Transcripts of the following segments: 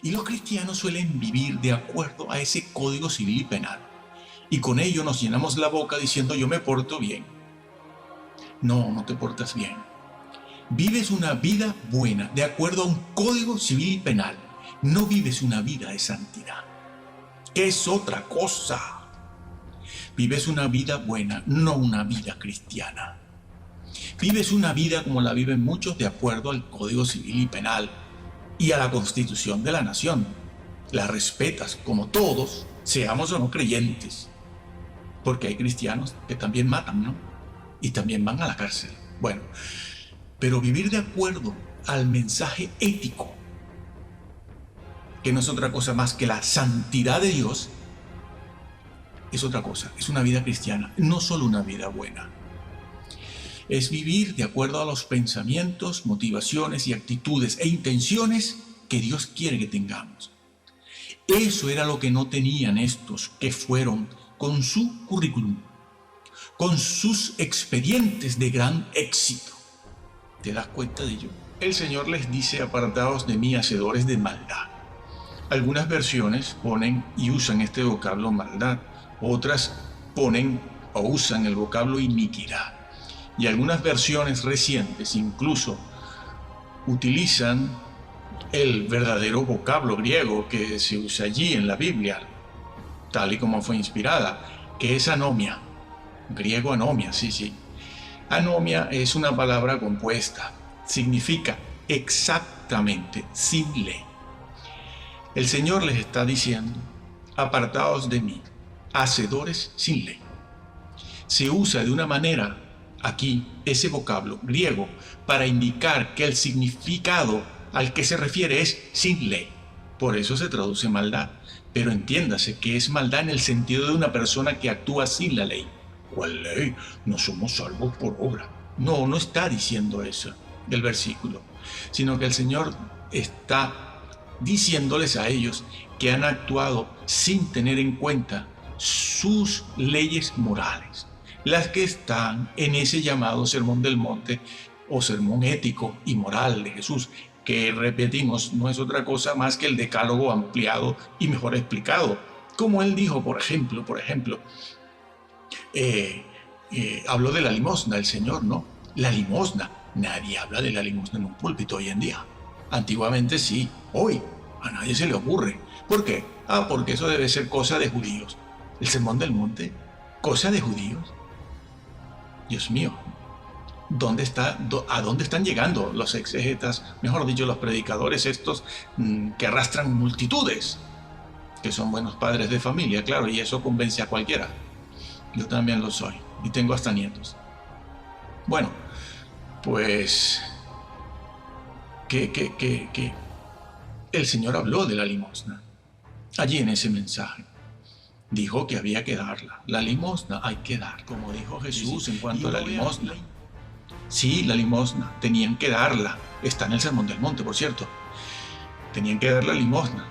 Y los cristianos suelen vivir de acuerdo a ese código civil y penal. Y con ello nos llenamos la boca diciendo yo me porto bien. No, no te portas bien. Vives una vida buena de acuerdo a un código civil y penal. No vives una vida de santidad, que es otra cosa. Vives una vida buena, no una vida cristiana. Vives una vida como la viven muchos de acuerdo al código civil y penal y a la constitución de la nación. La respetas como todos, seamos o no creyentes. Porque hay cristianos que también matan, ¿no? Y también van a la cárcel. Bueno, pero vivir de acuerdo al mensaje ético, que no es otra cosa más que la santidad de Dios, es otra cosa, es una vida cristiana, no solo una vida buena. Es vivir de acuerdo a los pensamientos, motivaciones y actitudes e intenciones que Dios quiere que tengamos. Eso era lo que no tenían estos que fueron con su currículum, con sus expedientes de gran éxito. ¿Te das cuenta de ello? El Señor les dice: apartaos de mí, hacedores de maldad. Algunas versiones ponen y usan este vocablo maldad, otras ponen o usan el vocablo iniquidad. Y algunas versiones recientes incluso utilizan el verdadero vocablo griego que se usa allí en la Biblia, tal y como fue inspirada, que es anomia. Griego anomia, sí. Anomia es una palabra compuesta. Significa exactamente sin ley. El Señor les está diciendo: apartaos de mí, hacedores sin ley. Se usa de una manera aquí ese vocablo griego para indicar que el significado al que se refiere es sin ley. Por eso se traduce maldad. Pero entiéndase que es maldad en el sentido de una persona que actúa sin la ley. ¿Cuál ley? No somos salvos por obra. No, no está diciendo eso del versículo, sino que el Señor está diciéndoles a ellos que han actuado sin tener en cuenta sus leyes morales, las que están en ese llamado Sermón del Monte o sermón ético y moral de Jesús, que repetimos, no es otra cosa más que el decálogo ampliado y mejor explicado. Como él dijo, por ejemplo, habló de la limosna, el Señor, ¿no? La limosna. Nadie habla de la limosna en un púlpito hoy en día. Antiguamente sí, hoy a nadie se le ocurre. ¿Por qué? Porque eso debe ser cosa de judíos. El Sermón del Monte, cosa de judíos. Dios mío, ¿a dónde están llegando los exégetas, mejor dicho, los predicadores estos que arrastran multitudes? Que son buenos padres de familia, claro, y eso convence a cualquiera. Yo también lo soy, y tengo hasta nietos. Bueno, pues que el Señor habló de la limosna allí en ese mensaje. Dijo que había que darla. La limosna hay que dar, como dijo Jesús en cuanto a la limosna. Sí, la limosna, tenían que darla. Está en el Sermón del Monte, por cierto. Tenían que dar la limosna.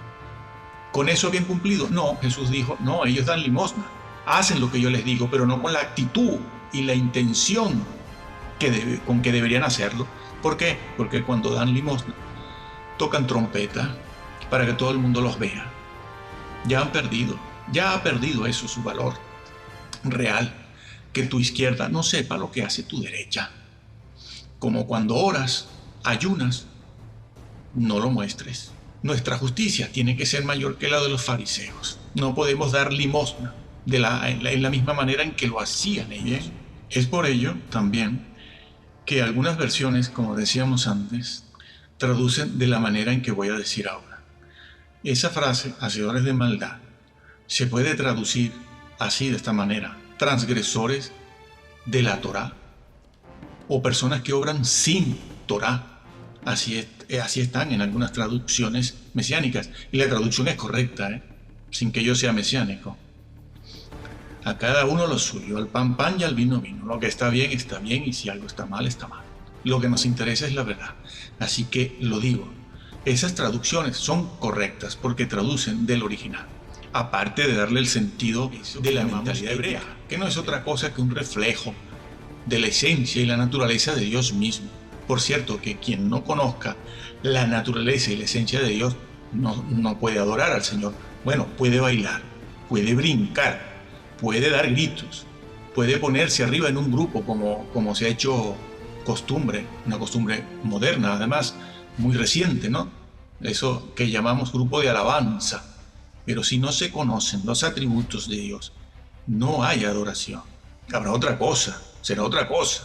¿Con eso habían cumplido? No, Jesús dijo, no, ellos dan limosna. Hacen lo que yo les digo, pero no con la actitud y la intención con que deberían hacerlo. ¿Por qué? Porque cuando dan limosna, tocan trompeta para que todo el mundo los vea. Ya ha perdido eso su valor real. Que tu izquierda no sepa lo que hace tu derecha. Como cuando oras, ayunas, no lo muestres. Nuestra justicia tiene que ser mayor que la de los fariseos. No podemos dar limosna en la misma manera en que lo hacían ellos. Es por ello también que algunas versiones, como decíamos antes, traducen de la manera en que voy a decir ahora. Esa frase, hacedores de maldad, se puede traducir así, de esta manera: transgresores de la Torá, o personas que obran sin Torá. Así están en algunas traducciones mesiánicas, y la traducción es correcta, sin que yo sea mesiánico. A cada uno lo suyo, al pan pan y al vino vino. Lo que está bien, y si algo está mal, está mal. Lo que nos interesa es la verdad. Así que lo digo, esas traducciones son correctas porque traducen del original, aparte de darle el sentido de la mentalidad hebrea, que no es otra cosa que un reflejo de la esencia y la naturaleza de Dios mismo. Por cierto, que quien no conozca la naturaleza y la esencia de Dios no puede adorar al Señor. Bueno, puede bailar, puede brincar, puede dar gritos, puede ponerse arriba en un grupo como se ha hecho costumbre, una costumbre moderna, además muy reciente, ¿no? Eso que llamamos grupo de alabanza. Pero si no se conocen los atributos de Dios, no hay adoración. Habrá otra cosa, será otra cosa.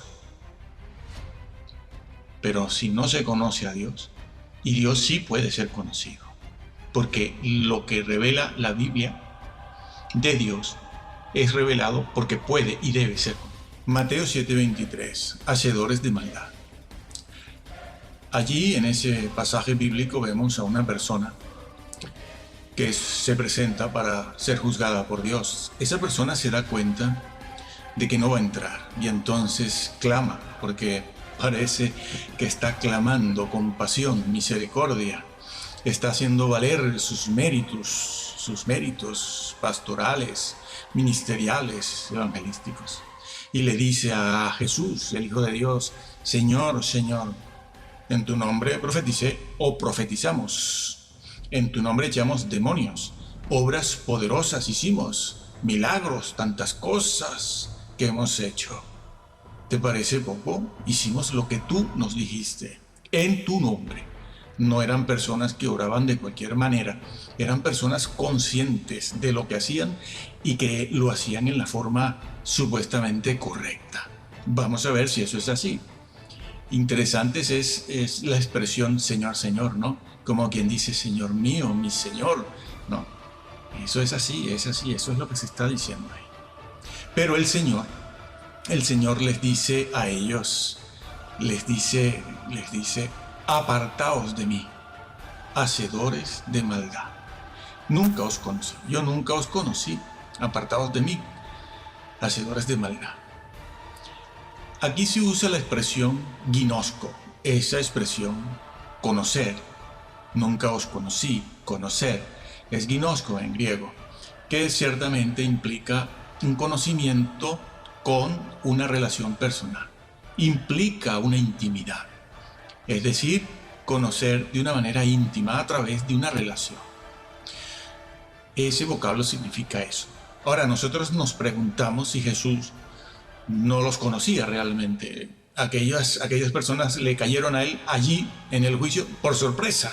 Pero si no se conoce a Dios, y Dios sí puede ser conocido, porque lo que revela la Biblia de Dios es revelado porque puede y debe ser. Mateo 7:23, hacedores de maldad. Allí en ese pasaje bíblico vemos a una persona que se presenta para ser juzgada por Dios. Esa persona se da cuenta de que no va a entrar y entonces clama, porque parece que está clamando compasión, misericordia, está haciendo valer sus méritos pastorales, ministeriales, evangelísticos. Y le dice a Jesús, el Hijo de Dios: Señor, Señor, en tu nombre profeticé o profetizamos. En tu nombre echamos demonios, obras poderosas hicimos, milagros, tantas cosas que hemos hecho. ¿Te parece poco? Hicimos lo que tú nos dijiste, en tu nombre. No eran personas que oraban de cualquier manera, eran personas conscientes de lo que hacían y que lo hacían en la forma supuestamente correcta. Vamos a ver si eso es así. Interesante es la expresión Señor, Señor, ¿no? Como quien dice, Señor mío, mi Señor. No, eso es así, eso es lo que se está diciendo ahí. Pero el Señor les dice a ellos, les dice, apartaos de mí, hacedores de maldad. Nunca os conocí, yo nunca os conocí, apartaos de mí, hacedores de maldad. Aquí se usa la expresión ginosco, esa expresión conocer, nunca os conocí, conocer, es ginosco en griego, que ciertamente implica un conocimiento con una relación personal, implica una intimidad, es decir, conocer de una manera íntima a través de una relación. Ese vocablo significa eso. Ahora nosotros nos preguntamos si Jesús no los conocía realmente. Aquellas personas le cayeron a él allí en el juicio por sorpresa.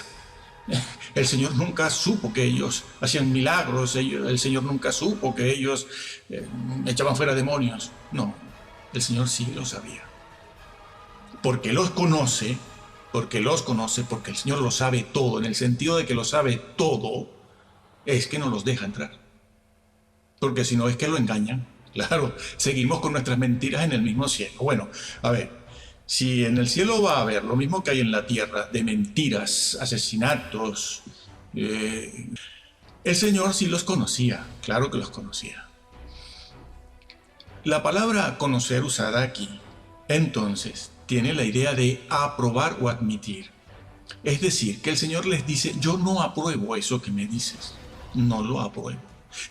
El Señor nunca supo que ellos hacían milagros, el Señor nunca supo que ellos echaban fuera demonios. No, el Señor sí lo sabía. Porque los conoce, porque el Señor lo sabe todo, en el sentido de que lo sabe todo, es que no los deja entrar. Porque si no es que lo engañan. Claro, seguimos con nuestras mentiras en el mismo cielo. Bueno, a ver, si en el cielo va a haber lo mismo que hay en la tierra, de mentiras, asesinatos, el Señor sí los conocía, claro que los conocía. La palabra conocer usada aquí, entonces, tiene la idea de aprobar o admitir. Es decir, que el Señor les dice, yo no apruebo eso que me dices, no lo apruebo.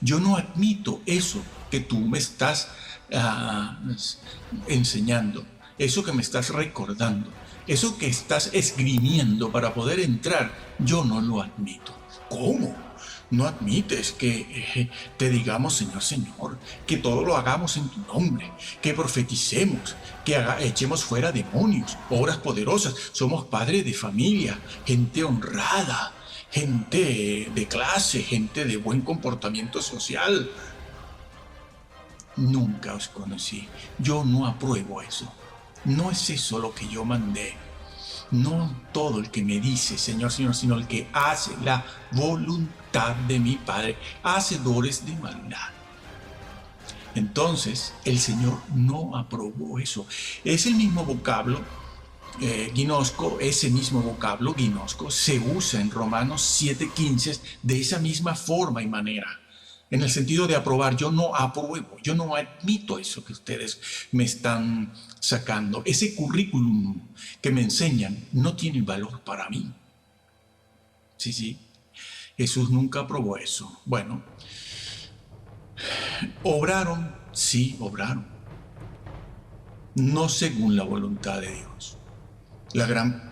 Yo no admito eso que tú me estás enseñando, eso que me estás recordando, eso que estás esgrimiendo para poder entrar, yo no lo admito. ¿Cómo? No admites que te digamos Señor, Señor, que todo lo hagamos en tu nombre, que profeticemos, que echemos fuera demonios, obras poderosas, somos padres de familia, gente honrada, gente de clase, gente de buen comportamiento social. Nunca os conocí. Yo no apruebo eso. No es eso lo que yo mandé. No todo el que me dice Señor, Señor, sino el que hace la voluntad de mi Padre, hacedores de maldad. Entonces, el Señor no aprobó eso. Es el mismo vocablo ginosco, ese mismo vocablo ginosco se usa en Romanos 7:15 de esa misma forma y manera, en el sentido de aprobar. Yo no apruebo, yo no admito eso que ustedes me están sacando. Ese currículum que me enseñan no tiene valor para mí. Sí, Jesús nunca aprobó eso. Bueno, obraron, sí, obraron, no según la voluntad de Dios. La gran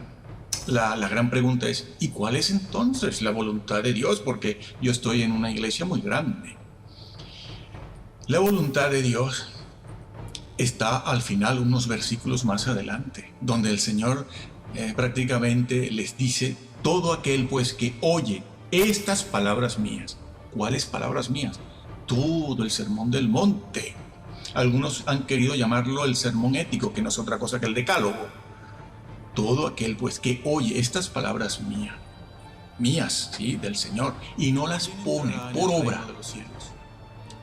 La gran pregunta es, ¿y cuál es entonces la voluntad de Dios? Porque yo estoy en una iglesia muy grande. La voluntad de Dios está al final, unos versículos más adelante, donde el Señor prácticamente les dice, todo aquel pues que oye estas palabras mías. ¿Cuáles palabras mías? Todo el sermón del monte. Algunos han querido llamarlo el sermón ético, que no es otra cosa que el decálogo. Todo aquel pues que oye estas palabras mías, sí, del Señor, y no las pone por obra de los cielos,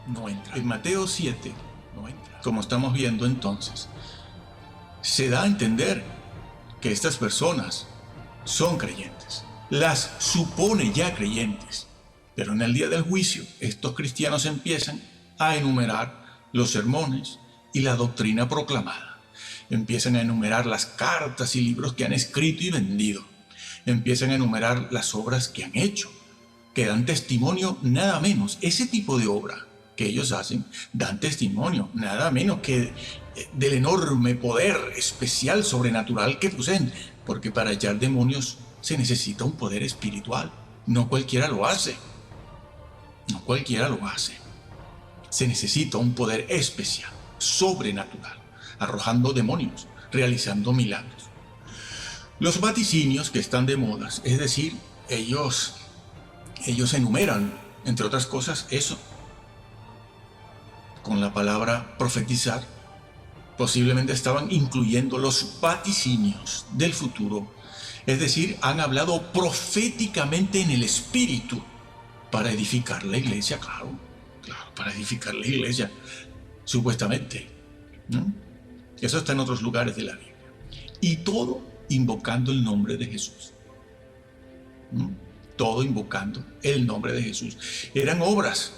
no entra. En Mateo 7, no entra. Como estamos viendo entonces, se da a entender que estas personas son creyentes, las supone ya creyentes, pero en el día del juicio estos cristianos empiezan a enumerar los sermones y la doctrina proclamada. Empiezan a enumerar las cartas y libros que han escrito y vendido. Empiezan a enumerar las obras que han hecho, que dan testimonio nada menos. Ese tipo de obra que ellos hacen dan testimonio nada menos que del enorme poder especial sobrenatural que poseen, porque para echar demonios se necesita un poder espiritual. No cualquiera lo hace. No cualquiera lo hace. Se necesita un poder especial, sobrenatural, arrojando demonios, realizando milagros. Los vaticinios que están de moda, es decir, ellos enumeran, entre otras cosas, eso. Con la palabra profetizar, posiblemente estaban incluyendo los vaticinios del futuro. Es decir, han hablado proféticamente en el espíritu para edificar la iglesia, claro, para edificar la iglesia, supuestamente. ¿No? Eso está en otros lugares de la Biblia. Y todo invocando el nombre de Jesús. Todo invocando el nombre de Jesús. Eran obras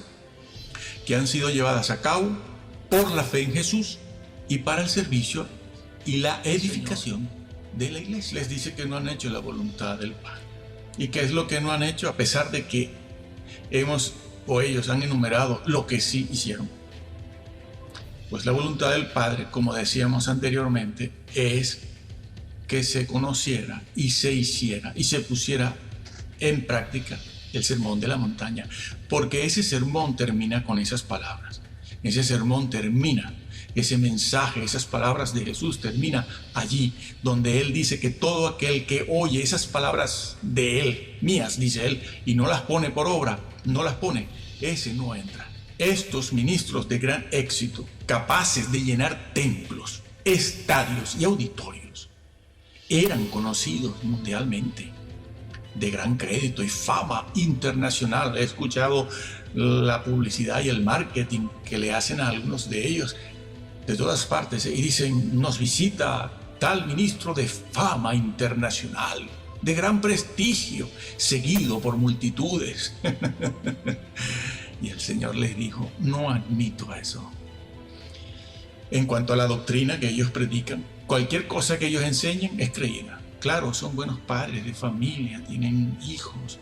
que han sido llevadas a cabo por la fe en Jesús y para el servicio y la edificación de la iglesia. Les dice que no han hecho la voluntad del Padre. ¿Y qué es lo que no han hecho? A pesar de que ellos han enumerado lo que sí hicieron. Pues la voluntad del Padre, como decíamos anteriormente, es que se conociera y se hiciera y se pusiera en práctica el sermón de la montaña, porque ese sermón termina con esas palabras. Ese sermón termina, ese mensaje, esas palabras de Jesús termina allí donde Él dice que todo aquel que oye esas palabras de Él, mías, dice Él, y no las pone por obra, no las pone, ese no entra. Estos ministros de gran éxito, capaces de llenar templos, estadios y auditorios, eran conocidos mundialmente, de gran crédito y fama internacional. He escuchado la publicidad y el marketing que le hacen a algunos de ellos de todas partes y dicen, nos visita tal ministro de fama internacional, de gran prestigio, seguido por multitudes. Y el Señor les dijo, no admito eso. En cuanto a la doctrina que ellos predican, cualquier cosa que ellos enseñen es creída. Claro, son buenos padres de familia, tienen hijos,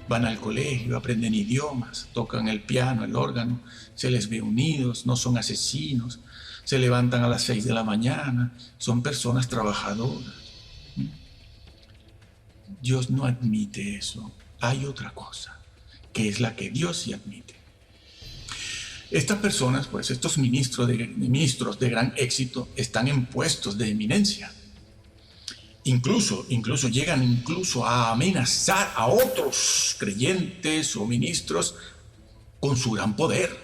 van al colegio, aprenden idiomas, tocan el piano, el órgano, se les ve unidos, no son asesinos, se levantan a las 6 de la mañana, son personas trabajadoras. Dios no admite eso. Hay otra cosa, que es la que Dios sí admite. Estas personas, pues estos ministros de gran éxito, están en puestos de eminencia. Incluso llegan a amenazar a otros creyentes o ministros con su gran poder.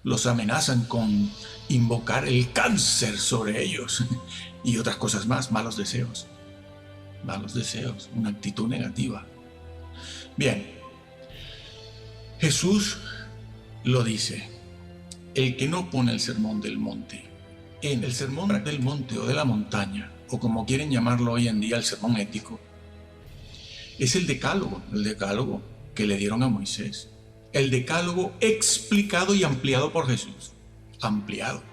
Los amenazan con invocar el cáncer sobre ellos y otras cosas más, malos deseos, una actitud negativa. Bien, Jesús lo dice, el que no pone el sermón del monte, en el sermón del monte o de la montaña, o como quieren llamarlo hoy en día, el sermón ético, es el decálogo que le dieron a Moisés. El decálogo explicado y ampliado por Jesús. Ampliado.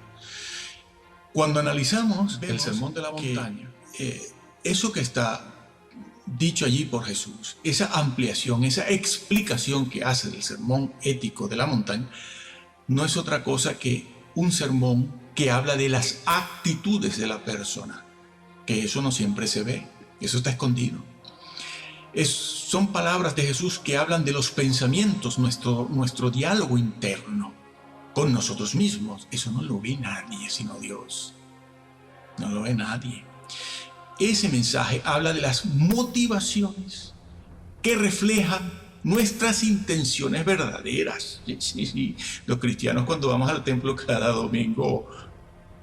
Cuando analizamos el sermón de la montaña, eso que está dicho allí por Jesús, esa ampliación, esa explicación que hace del sermón ético de la montaña, no es otra cosa que un sermón que habla de las actitudes de la persona, que eso no siempre se ve. Eso está escondido. Son palabras de Jesús que hablan de los pensamientos, nuestro diálogo interno con nosotros mismos. Eso no lo ve nadie sino Dios. No lo ve nadie. Ese mensaje habla de las motivaciones que reflejan nuestras intenciones verdaderas. Sí. Los cristianos, cuando vamos al templo cada domingo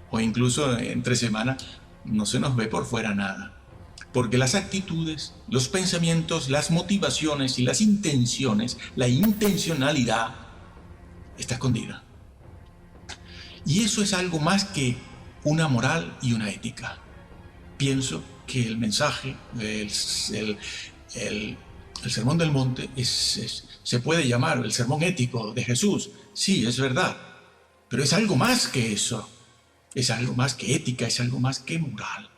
o incluso entre semana, no se nos ve por fuera nada. Porque las actitudes, los pensamientos, las motivaciones y las intenciones, la intencionalidad está escondida. Y eso es algo más que una moral y una ética. Pienso que el mensaje, el Sermón del Monte se puede llamar el sermón ético de Jesús. Sí, es verdad, pero es algo más que eso. Es algo más que ética, es algo más que moral.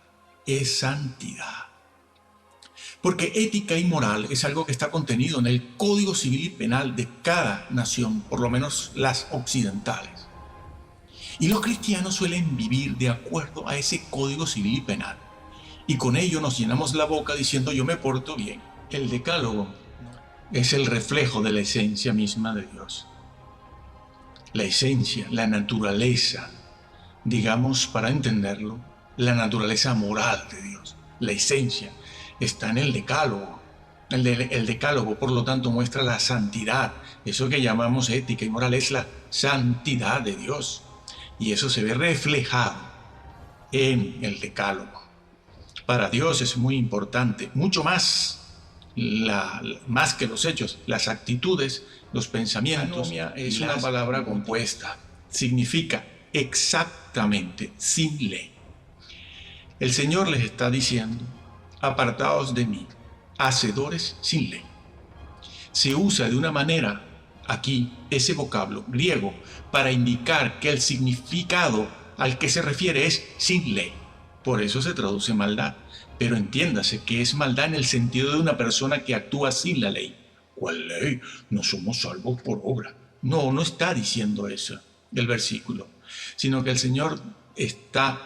Es santidad. Porque ética y moral es algo que está contenido en el Código Civil y Penal de cada nación, por lo menos las occidentales. Y los cristianos suelen vivir de acuerdo a ese Código Civil y Penal. Y con ello nos llenamos la boca diciendo yo me porto bien. El decálogo es el reflejo de la esencia misma de Dios. La esencia, la naturaleza, digamos para entenderlo, la naturaleza moral de Dios, la esencia, está en el decálogo. El decálogo, por lo tanto, muestra la santidad. Eso que llamamos ética y moral es la santidad de Dios. Y eso se ve reflejado en el decálogo. Para Dios es muy importante, mucho más, más que los hechos, las actitudes, los pensamientos. Anomia es una palabra compuesta. Significa exactamente, sin ley. El Señor les está diciendo, apartaos de mí, hacedores sin ley. Se usa de una manera aquí ese vocablo griego para indicar que el significado al que se refiere es sin ley. Por eso se traduce maldad. Pero entiéndase que es maldad en el sentido de una persona que actúa sin la ley. ¿Cuál ley? No somos salvos por obra. No, no está diciendo eso el versículo, sino que el Señor está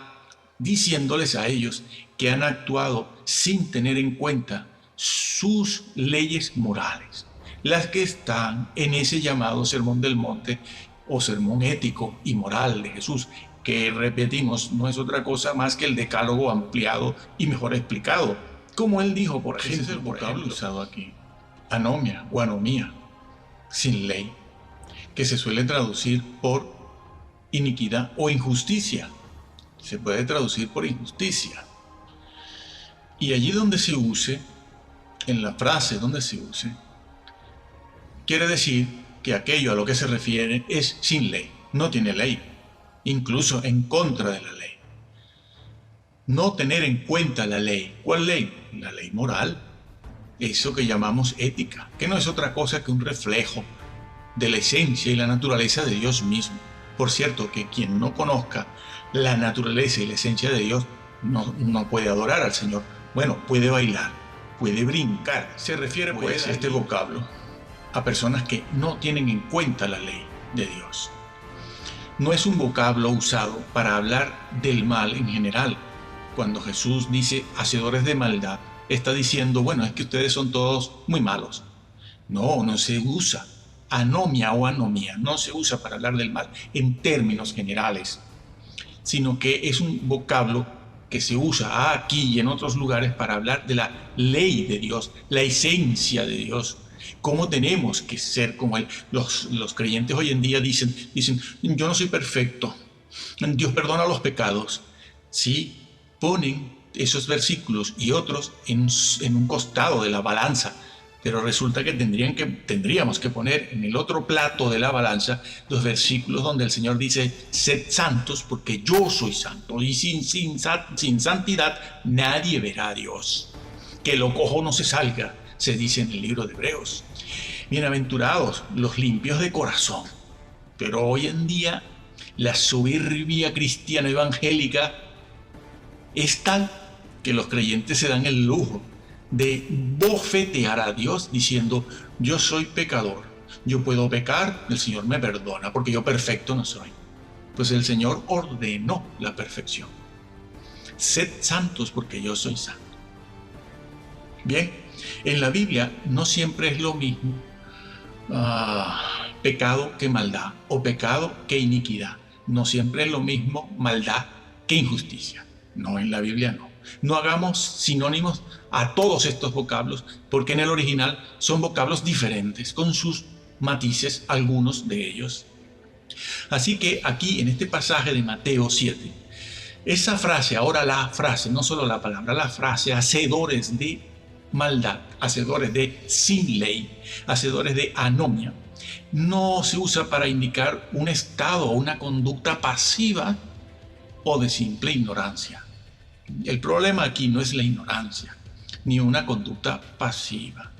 diciéndoles a ellos que han actuado sin tener en cuenta sus leyes morales, las que están en ese llamado Sermón del Monte o sermón ético y moral de Jesús, que repetimos, no es otra cosa más que el decálogo ampliado y mejor explicado. Como él dijo, por ejemplo, ese es el vocablo usado aquí, anomia o anomía, sin ley, que se suele traducir por iniquidad o injusticia. Se puede traducir por injusticia. Y allí donde se use, en la frase donde se use, quiere decir que aquello a lo que se refiere es sin ley, no tiene ley, incluso en contra de la ley. No tener en cuenta la ley. ¿Cuál ley? La ley moral. Eso que llamamos ética, que no es otra cosa que un reflejo de la esencia y la naturaleza de Dios mismo. Por cierto, que quien no conozca la naturaleza y la esencia de Dios no puede adorar al Señor. Bueno, puede bailar, puede brincar. Se refiere pues a este vocablo a personas que no tienen en cuenta la ley de Dios. No es un vocablo usado para hablar del mal en general. Cuando Jesús dice hacedores de maldad, está diciendo, bueno, es que ustedes son todos muy malos. No, no se usa. Anomia o anomía no se usa para hablar del mal en términos generales, sino que es un vocablo que se usa aquí y en otros lugares para hablar de la ley de Dios, la esencia de Dios, cómo tenemos que ser como Él. Los creyentes hoy en día dicen, yo no soy perfecto, Dios perdona los pecados. Sí, ponen esos versículos y otros en un costado de la balanza, pero resulta que tendríamos que poner en el otro plato de la balanza los versículos donde el Señor dice, sed santos porque yo soy santo, y sin santidad nadie verá a Dios. Que lo cojo no se salga, se dice en el libro de Hebreos. Bienaventurados los limpios de corazón. Pero hoy en día la soberbia cristiana evangélica es tal que los creyentes se dan el lujo de bofetear a Dios diciendo, yo soy pecador, yo puedo pecar, el Señor me perdona porque yo perfecto no soy. Pues el Señor ordenó la perfección. Sed santos porque yo soy santo. Bien, en la Biblia no siempre es lo mismo pecado que maldad o pecado que iniquidad. No siempre es lo mismo maldad que injusticia. No, en la Biblia no. No hagamos sinónimos a todos estos vocablos, porque en el original son vocablos diferentes, con sus matices, algunos de ellos. Así que aquí, en este pasaje de Mateo 7, esa frase, ahora la frase, no solo la palabra, la frase, hacedores de maldad, hacedores de sin ley, hacedores de anomia, no se usa para indicar un estado o una conducta pasiva o de simple ignorancia. El problema aquí no es la ignorancia, ni una conducta pasiva,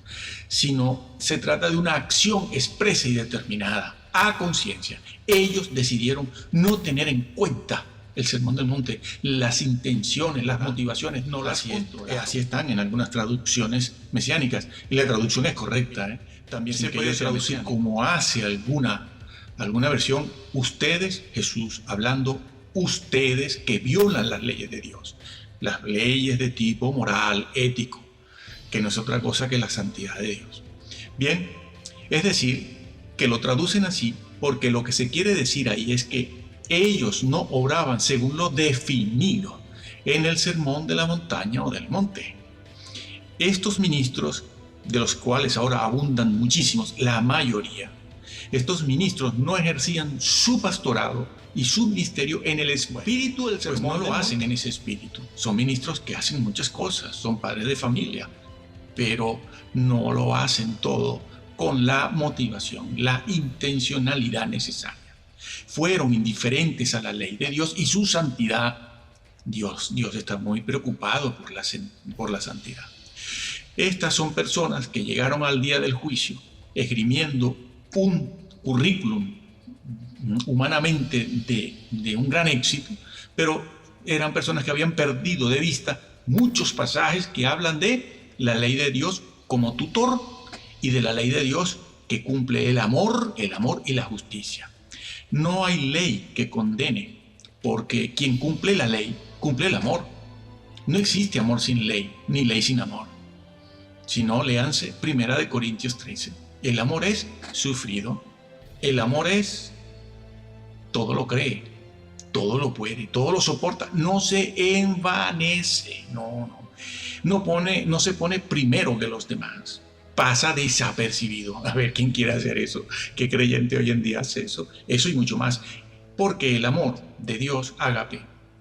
sino se trata de una acción expresa y determinada, a conciencia. Ellos decidieron no tener en cuenta el Sermón del Monte, las intenciones, las motivaciones, no las ponderaron. Así están en algunas traducciones mesiánicas, y la traducción es correcta. También se puede traducir como hace alguna versión, ustedes, Jesús hablando, ustedes que violan las leyes de Dios, las leyes de tipo moral, ético, que no es otra cosa que la santidad de Dios. Bien, es decir, que lo traducen así porque lo que se quiere decir ahí es que ellos no obraban según lo definido en el sermón de la montaña o del monte. Estos ministros, de los cuales ahora abundan muchísimos, la mayoría, estos ministros no ejercían su pastorado y su ministerio en el espíritu del sermón. Pues no lo hacen en ese espíritu. Son ministros que hacen muchas cosas, son padres de familia, pero no lo hacen todo con la motivación, la intencionalidad necesaria. Fueron indiferentes a la ley de Dios y su santidad. Dios está muy preocupado por la santidad. Estas son personas que llegaron al día del juicio esgrimiendo un currículum humanamente de un gran éxito, pero eran personas que habían perdido de vista muchos pasajes que hablan de la ley de Dios como tutor y de la ley de Dios que cumple el amor y la justicia. No hay ley que condene, porque quien cumple la ley, cumple el amor. No existe amor sin ley, ni ley sin amor. Si no, léanse 1 Corintios 13. El amor es sufrido, el amor es todo lo cree, todo lo puede, todo lo soporta, no se envanece, no se pone primero que los demás. Pasa desapercibido. A ver, ¿quién quiere hacer eso? ¿Qué creyente hoy en día hace eso? Eso y mucho más. Porque el amor de Dios, ágape,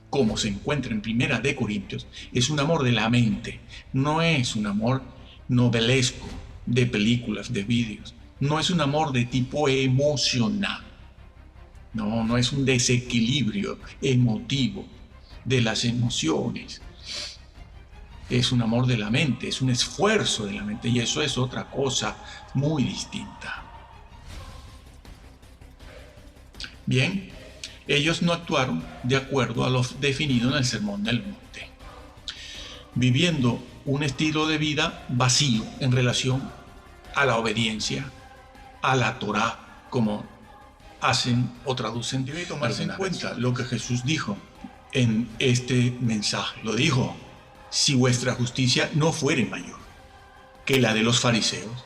como se encuentra en 1 Corintios, es un amor de la mente. No es un amor novelesco, de películas, de vídeos. No es un amor de tipo emocional. No es un desequilibrio emotivo de las emociones. Es un amor de la mente, es un esfuerzo de la mente, y eso es otra cosa muy distinta. Bien, ellos no actuaron de acuerdo a lo definido en el Sermón del Monte, viviendo un estilo de vida vacío en relación a la obediencia, a la Torá, como hacen o traducen. Debe tomarse en cuenta lo que Jesús dijo en este mensaje. Lo dijo: si vuestra justicia no fuere mayor que la de los fariseos.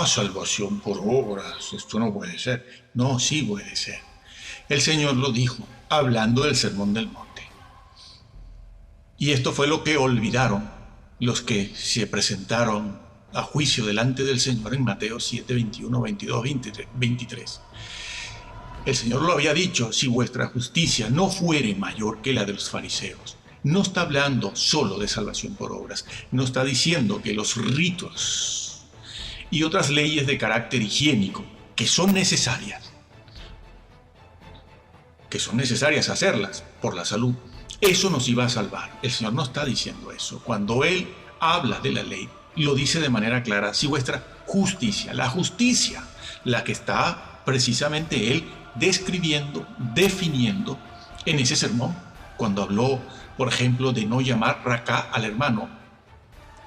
Salvación por obras, esto no puede ser. No, sí puede ser. El Señor lo dijo, hablando del Sermón del Monte. Y esto fue lo que olvidaron los que se presentaron a juicio delante del Señor en Mateo 7, 21, 22, 23. El Señor lo había dicho: si vuestra justicia no fuere mayor que la de los fariseos. No está hablando solo de salvación por obras, no está diciendo que los ritos y otras leyes de carácter higiénico, que son necesarias hacerlas por la salud, eso nos iba a salvar. El Señor no está diciendo eso. Cuando Él habla de la ley, lo dice de manera clara: si vuestra justicia, la justicia, la que está precisamente Él describiendo, definiendo en ese sermón, cuando habló, por ejemplo, de no llamar racá al hermano.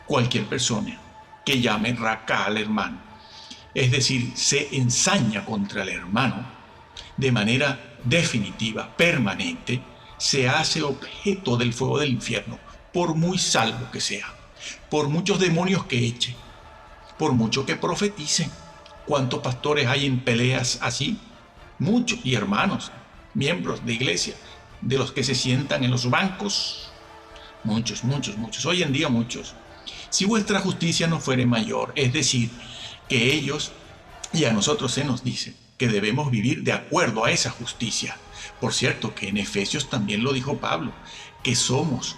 Cualquier persona que llame racá al hermano, es decir, se ensaña contra el hermano de manera definitiva, permanente, se hace objeto del fuego del infierno, por muy salvo que sea. por muchos demonios que eche, por mucho que profetice. ¿Cuántos pastores hay en peleas así? Muchos, y hermanos, miembros de iglesia, de los que se sientan en los bancos. Muchos, muchos, muchos. Hoy en día muchos. Si vuestra justicia no fuere mayor, es decir, que ellos y a nosotros se nos dice que debemos vivir de acuerdo a esa justicia. Por cierto, que en Efesios también lo dijo Pablo, que somos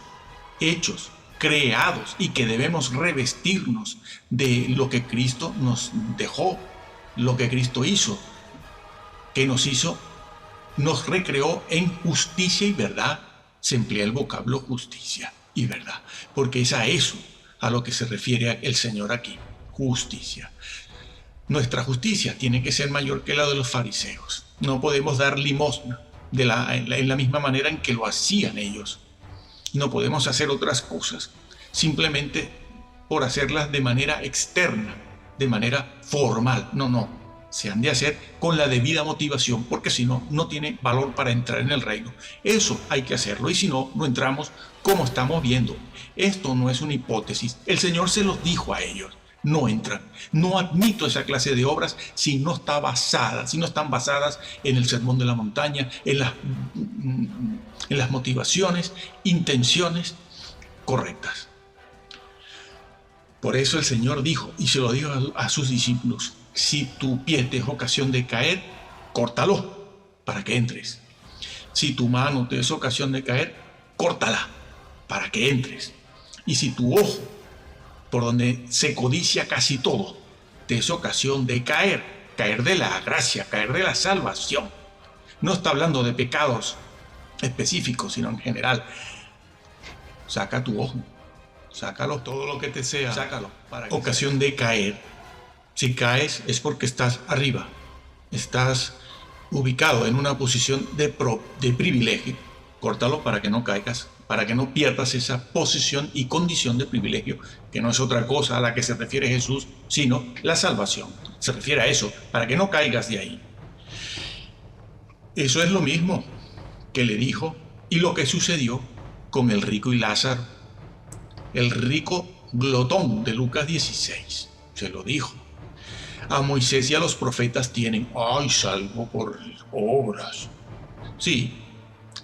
hechos, creados y que debemos revestirnos de lo que Cristo nos dejó, lo que Cristo hizo, que nos recreó en justicia y verdad. Se emplea el vocablo justicia y verdad, porque es a eso a lo que se refiere el Señor aquí, justicia. Nuestra justicia tiene que ser mayor que la de los fariseos. No podemos dar limosna en la misma manera en que lo hacían ellos. No podemos hacer otras cosas simplemente por hacerlas de manera externa, de manera formal. No. Se han de hacer con la debida motivación, porque si no, no tiene valor para entrar en el reino. Eso hay que hacerlo, y si no, no entramos como estamos viendo. Esto no es una hipótesis. El Señor se los dijo a ellos. No entran. No admito esa clase de obras si no están basadas en el sermón de la montaña, en las motivaciones, intenciones correctas. Por eso el Señor dijo, y se lo dijo a sus discípulos: si tu pie te es ocasión de caer, córtalo para que entres. Si tu mano te es ocasión de caer, córtala para que entres. Y si tu ojo, por donde se codicia casi todo, te es ocasión de caer de la gracia, caer de la salvación. No está hablando de pecados específicos, sino en general. Saca tu ojo, sácalo, todo lo que te sea, sácalo. Para que ocasión de caer. Si caes es porque estás arriba, estás ubicado en una posición de privilegio. Córtalo para que no caigas, para que no pierdas esa posición y condición de privilegio, que no es otra cosa a la que se refiere Jesús, sino la salvación. Se refiere a eso, para que no caigas de ahí. Eso es lo mismo que le dijo y lo que sucedió con el rico y Lázaro. El rico glotón de Lucas 16 se lo dijo. A Moisés y a los profetas tienen, salvo por obras. Sí,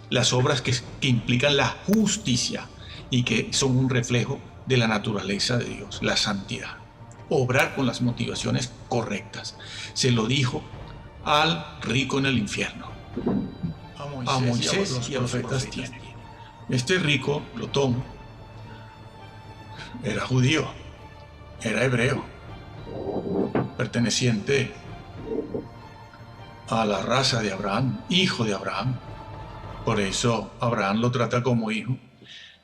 las obras que implican la justicia y que son un reflejo de la naturaleza de Dios, la santidad. Obrar con las motivaciones correctas. Se lo dijo al rico en el infierno. A Moisés y a los profetas tienen. Este rico, glotón, era judío, era hebreo, perteneciente a la raza de Abraham, hijo de Abraham. Por eso Abraham lo trata como hijo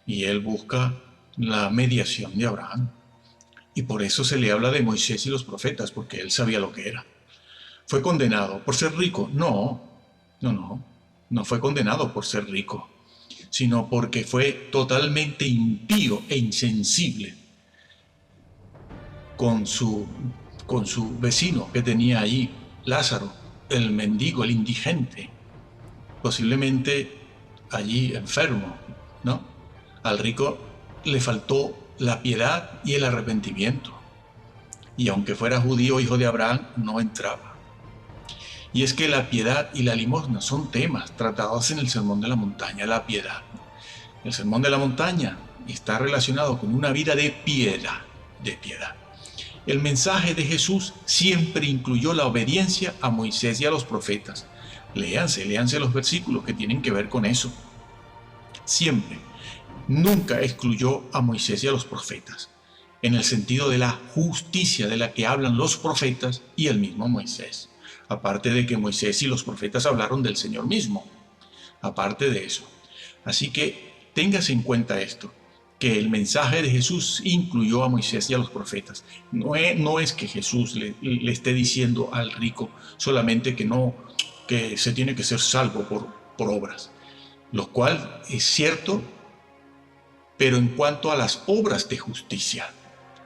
y él busca la mediación de Abraham. Y por eso se le habla de Moisés y los profetas, porque él sabía lo que era. ¿Fue condenado por ser rico? No fue condenado por ser rico, sino porque fue totalmente impío e insensible con su vecino que tenía allí, Lázaro, el mendigo, el indigente, posiblemente allí enfermo, ¿no? Al rico le faltó la piedad y el arrepentimiento, y aunque fuera judío, hijo de Abraham, no entraba. Y es que la piedad y la limosna son temas tratados en el Sermón de la Montaña. La piedad. El Sermón de la Montaña está relacionado con una vida de piedad, El mensaje de Jesús siempre incluyó la obediencia a Moisés y a los profetas. Léanse los versículos que tienen que ver con eso. Siempre. Nunca excluyó a Moisés y a los profetas, en el sentido de la justicia de la que hablan los profetas y el mismo Moisés. Aparte de que Moisés y los profetas hablaron del Señor mismo. Aparte de eso. Así que téngase en cuenta esto, que el mensaje de Jesús incluyó a Moisés y a los profetas. No es que Jesús le esté diciendo al rico solamente que se tiene que ser salvo por obras, lo cual es cierto, pero en cuanto a las obras de justicia,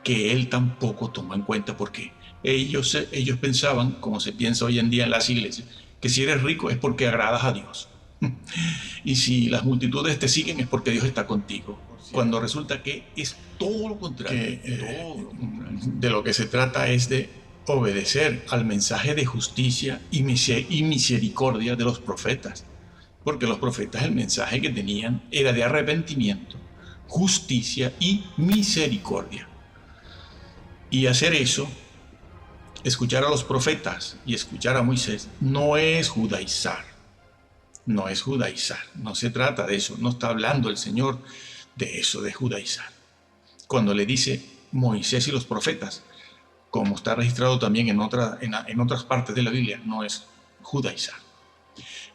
que él tampoco tomó en cuenta, porque ellos pensaban, como se piensa hoy en día en las iglesias, que si eres rico es porque agradas a Dios. Y si las multitudes te siguen es porque Dios está contigo. cuando resulta que es todo lo contrario. De lo que se trata es de obedecer al mensaje de justicia y misericordia de los profetas, porque los profetas el mensaje que tenían era de arrepentimiento, justicia y misericordia. Y hacer eso, escuchar a los profetas y escuchar a Moisés, no es judaizar. No es judaizar, no se trata de eso, no está hablando el Señor de eso, de judaizar. Cuando le dice Moisés y los profetas, como está registrado también en otras partes de la Biblia, no es judaizar.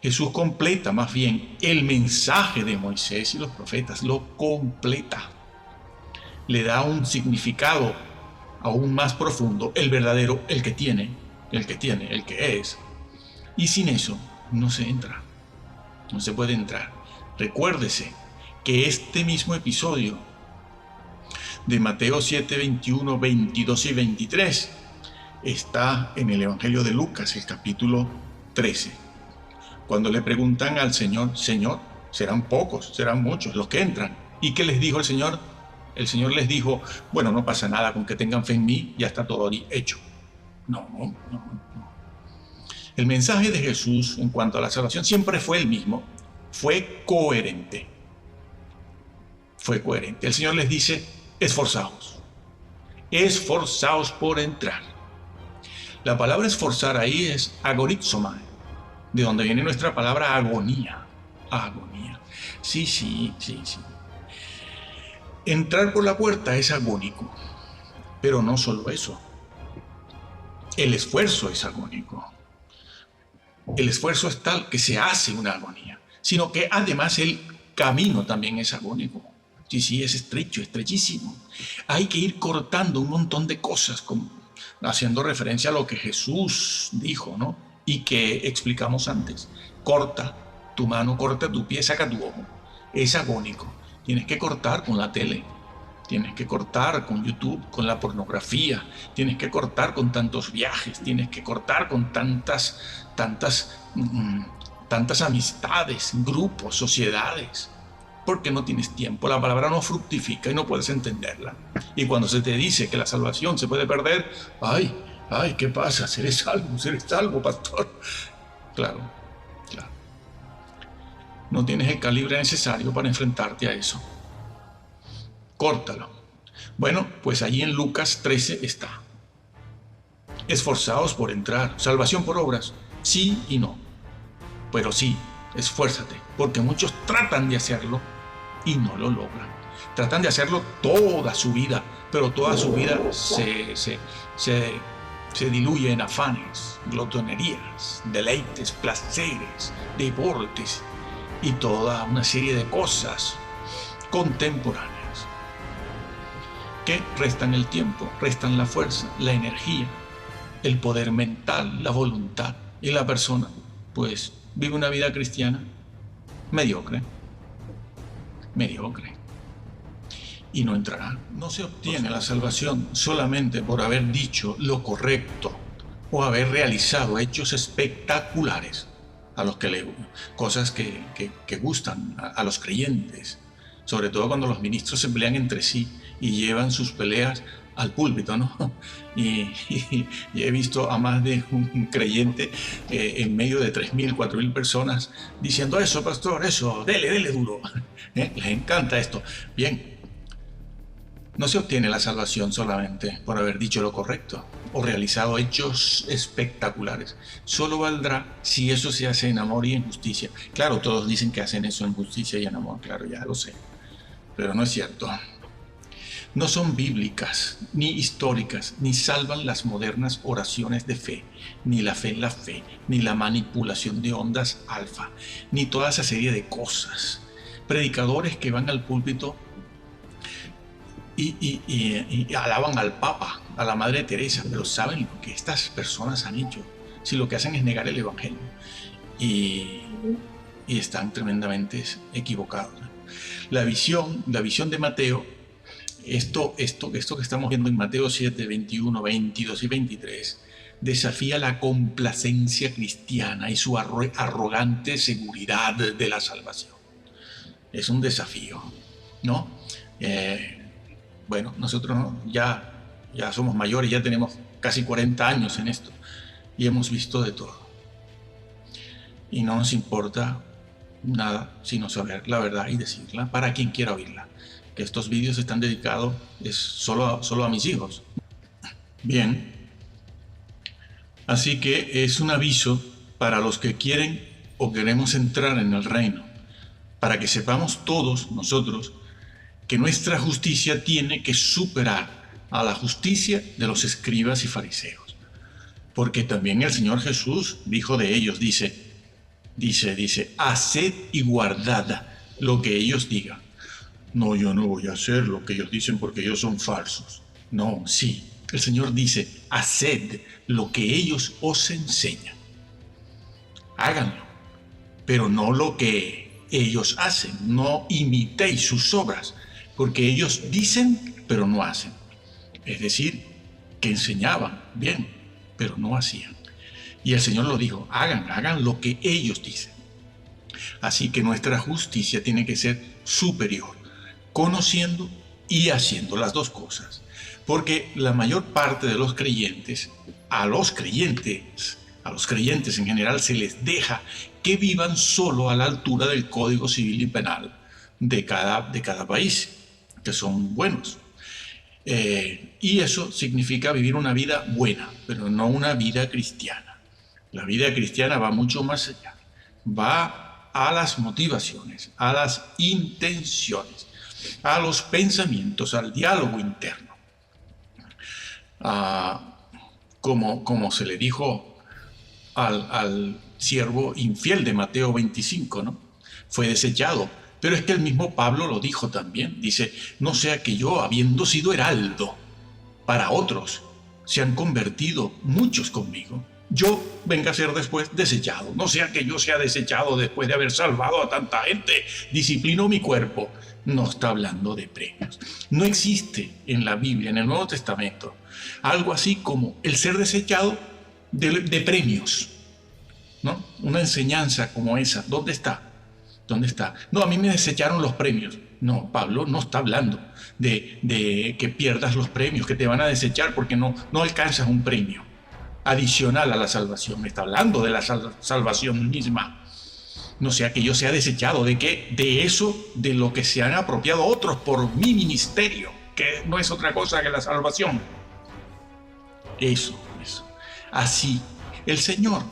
Jesús completa más bien el mensaje de Moisés y los profetas, lo completa. Le da un significado aún más profundo, el verdadero, el que es. Y sin eso no se entra. No se puede entrar. Recuérdese que este mismo episodio de Mateo 7, 21, 22 y 23 está en el Evangelio de Lucas, el capítulo 13. Cuando le preguntan al Señor, Señor, serán pocos, serán muchos los que entran. ¿Y qué les dijo el Señor? El Señor les dijo, bueno, no pasa nada, con que tengan fe en mí, ya está todo hecho. No. El mensaje de Jesús en cuanto a la salvación siempre fue el mismo, fue coherente. El Señor les dice, esforzaos por entrar. La palabra esforzar ahí es agorizomai, de donde viene nuestra palabra agonía. Sí. Entrar por la puerta es agónico, pero no solo eso. El esfuerzo es agónico. El esfuerzo es tal que se hace una agonía, sino que además el camino también es agónico. Sí, es estrecho, estrechísimo. Hay que ir cortando un montón de cosas, haciendo referencia a lo que Jesús dijo, ¿no? Y que explicamos antes. Corta tu mano, corta tu pie, saca tu ojo. Es agónico. Tienes que cortar con la tele. Tienes que cortar con YouTube, con la pornografía. Tienes que cortar con tantos viajes. Tienes que cortar con tantas amistades, grupos, sociedades. Porque no tienes tiempo. La palabra no fructifica y no puedes entenderla. Y cuando se te dice que la salvación se puede perder, ay, ¿qué pasa? ¿Seré salvo, pastor? Claro. No tienes el calibre necesario para enfrentarte a eso. Córtalo. Bueno, pues allí en Lucas 13 está. Esforzaos por entrar. Salvación por obras. Sí y no. Pero sí, esfuérzate, porque muchos tratan de hacerlo y no lo logran. Tratan de hacerlo toda su vida, pero toda su vida se diluye en afanes, glotonerías, deleites, placeres, deportes y toda una serie de cosas contemporáneas que restan el tiempo, restan la fuerza, la energía, el poder mental, la voluntad, y la persona pues vive una vida cristiana mediocre y no entrará. No se obtiene la salvación solamente por haber dicho lo correcto o haber realizado hechos espectaculares a los que cosas que gustan a los creyentes, sobre todo cuando los ministros se pelean entre sí y llevan sus peleas al púlpito, ¿no? Y he visto a más de un creyente en medio de 3.000, 4.000 personas diciendo eso, pastor, eso, dele duro. Les encanta esto. Bien, no se obtiene la salvación solamente por haber dicho lo correcto o realizado hechos espectaculares. Solo valdrá si eso se hace en amor y en justicia. Claro, todos dicen que hacen eso en justicia y en amor, claro, ya lo sé. Pero no es cierto. No son bíblicas, ni históricas, ni salvan las modernas oraciones de fe, ni la fe en la fe, ni la manipulación de ondas alfa, ni toda esa serie de cosas. Predicadores que van al púlpito y alaban al Papa, a la Madre Teresa, pero saben lo que estas personas han hecho, si lo que hacen es negar el Evangelio. Y están tremendamente equivocados. La visión de Mateo, esto que estamos viendo en Mateo 7, 21, 22 y 23, desafía la complacencia cristiana y su arrogante seguridad de la salvación. Es un desafío, ¿no? Eh, bueno, nosotros ya somos mayores, ya tenemos casi 40 años en esto y hemos visto de todo. Y no nos importa nada sino saber la verdad y decirla para quien quiera oírla. Que estos vídeos están dedicados solo a mis hijos. Bien, así que es un aviso para los que quieren o queremos entrar en el reino, para que sepamos todos nosotros que nuestra justicia tiene que superar a la justicia de los escribas y fariseos. Porque también el Señor Jesús dijo de ellos, dice, haced y guardad lo que ellos digan. No, yo no voy a hacer lo que ellos dicen porque ellos son falsos. No, sí, el Señor dice, haced lo que ellos os enseñan. Háganlo, pero no lo que ellos hacen. No imitéis sus obras, porque ellos dicen, pero no hacen. Es decir, que enseñaban bien, pero no hacían. Y el Señor lo dijo, hagan lo que ellos dicen. Así que nuestra justicia tiene que ser superior, conociendo y haciendo las dos cosas. Porque la mayor parte de los creyentes, a los creyentes en general se les deja que vivan solo a la altura del Código Civil y Penal de cada país, que son buenos. Y eso significa vivir una vida buena, pero no una vida cristiana. La vida cristiana va mucho más allá. Va a las motivaciones, a las intenciones, a los pensamientos, al diálogo interno. Como se le dijo al siervo infiel de Mateo 25, ¿no? Fue desechado. Pero es que el mismo Pablo lo dijo también. Dice, no sea que yo, habiendo sido heraldo para otros, se han convertido muchos conmigo, yo venga a ser después desechado. No sea que yo sea desechado después de haber salvado a tanta gente. Disciplino mi cuerpo. No está hablando de premios. No existe en la Biblia, en el Nuevo Testamento, algo así como el ser desechado de premios, ¿no? Una enseñanza como esa, ¿dónde está? ¿Dónde está? No, a mí me desecharon los premios. No, Pablo no está hablando de que pierdas los premios, que te van a desechar porque no alcanzas un premio adicional a la salvación. Me está hablando de la salvación misma. No sea que yo sea desechado de eso, de lo que se han apropiado otros por mi ministerio, que no es otra cosa que la salvación. Eso. Así, el Señor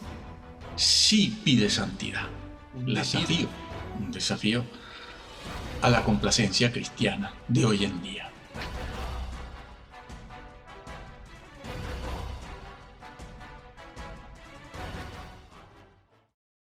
sí pide santidad. Un desafío a la complacencia cristiana de hoy en día.